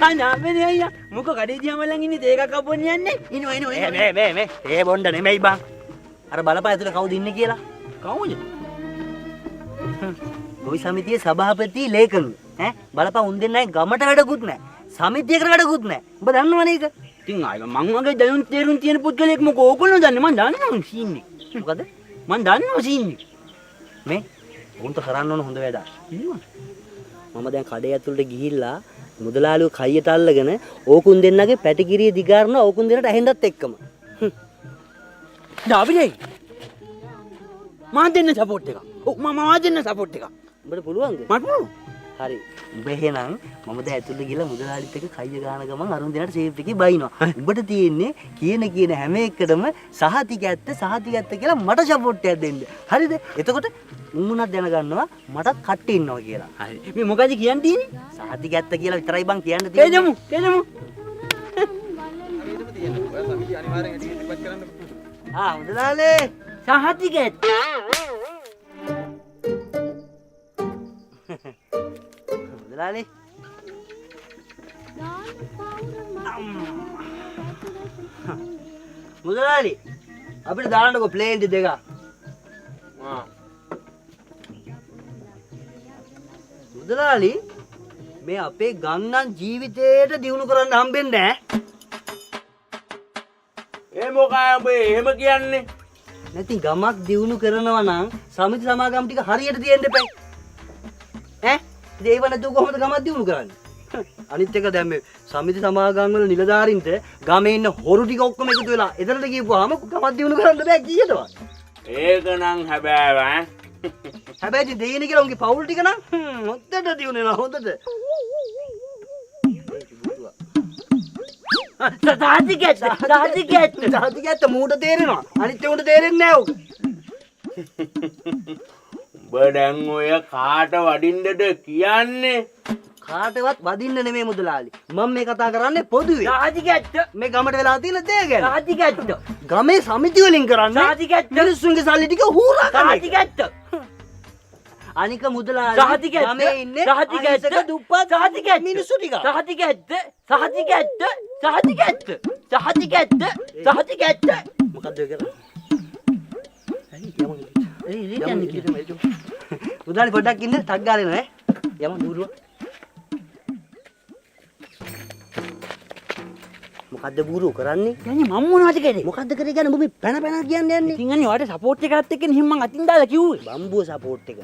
නාමනේ අයියා මොකෝ කඩේ දිහාම ලං ඉන්නේ තේ එකක් අපොන්න යන්නේ ඉනෝ මේ තේ බොණ්ඩ නෙමෙයි බං අර බලපන් ඇතුලේ කවුද ඉන්නේ කියලා කවුද කොයි සමිතියේ සභාපති ලේකම් ඈ බලපන් උන් දෙන්නයි ගමට වැඩකුත් නැහැ සමිතියකට වැඩකුත් නැහැ උඹ දන්නවනේ ඒක ඉතින් ආයෙ මං වගේ දැනුම් තේරුම් තියෙන පුද්ගලෙක් මොකෝ ඕගොල්ලෝ දන්නේ මං දන්නවා සීන්නේ මොකද මං දන්නවා සීන්නේ මේ උන්ට කරන්න ඕන හොඳ වැඩක් මම දැන් කඩේ ඇතුළට ගිහිල්ලා මුදලාලිව කයියට අල්ලගෙන ඕකුන් දෙන්නගේ පැටිකිරිය දිගාරන ඕකුන් දෙන්නට ඇහෙන්නත් එක්කම ඩාවිලේ මා දෙන්න සපෝට් එක ඔව් මම දෙන්න සපෝට් එක උඹට පුළුවන්ද මට පුළුවන් හරි උඹ එහෙනම් මම දැන් ඇතුළට ගිහලා මුදලාලිත් එක්ක කයිය ගාන ගමන් අරුන් දෙන්නට සේෆ් එකේ බයිනවා උඹට තියෙන්නේ කියන හැම එකටම සහතික ඇත්ත කියලා මට සපෝට් එකක් දෙන්න හරිද එතකොට උන්මුණක් දැනගන්නවා මටත් කට්ටි ඉන්නවා කියලා හරි මේ මොකද කියන්න තියෙන්නේ සහතික ඇත්ත කියලා විතරයි බං කියන්න තියෙන්නේ තේජමු මුදලාලේ සහතික ඇත්ත මුදලාලේ මුදලාලි අපිට දාන්නකෝ ප්ලේන් දෙක මුදලාලි මේ අපේ ගන්නන් ජීවිතේට දියුණු කරන්න හම්බෙන්නේ නැහැ ඒ මොකයි ඔබ එහෙම කියන්නේ නැති ගමක් දියුණු කරනවා නම් සමිති සමාගම් ටික හරියට තියෙන්න එපයි ඈ ඉතින් ඒව නැතුව කොහොමද ගමක් දියුණු කරන්නේ අනිත් එක දැන් මේ සමිති සමාගම් වල නිලධාරීන්ට ගමේ ඉන්න හොරු ටික ඔක්කොම එකතු වෙලා එතනට ගිහුවාම ගමක් දියුණු කරන්න බෑ කීයටවත් ඒක නම් හැබෑව ඈ හැබැයි දෙයින කියලා උන්ගේ පවුල් ටික නම් හොද්දට දිනුනෙලා හොද්දට සාතිකැත්ත මූට තේරෙනවා අනිත් උන්ට තේරෙන්නේ නැහැ උක උඹ දැන් ඔය කාට වඩින්නද කියන්නේ කාටවත් වදින්න නෙමෙයි මුදලාලි මම මේ කතා කරන්නේ පොදුවේ සාතිකැත්ත මේ ගමට වෙලා තියෙන දේ ගැන සාතිකැත්ත ගමේ සමිති වලින් කරන්නේ සාතිකැත්ත මිනිස්සුන්ගේ සල්ලි ටික හූරා ගන්න එක. සාතිකැත්ත අනික මුදලාලි ගමේ ඉන්නේ අහිංසක දුප්පත් මිනිස්සු ටික. සහතිකැත්ත මොකද්ද ඒ කරන්නේ? මුදලාලි පොඩ්ඩක් ඉන්න ටක් ගාලා එනවා ඈ. යමු දුරුව. මොකද්ද බුරු කරන්නේ? යන්නේ මම මොනවද කරේ? මොකද්ද කරේ කියන්නේ ඔබ මේ පැන පැන කියන්නේ යන්නේ? ඉතින් අනේ ඔයාලට සපෝට් එකකට එක්කනේ හිම් මං අතින් දාලා කිව්වේ. බම්බුව සපෝට් එක.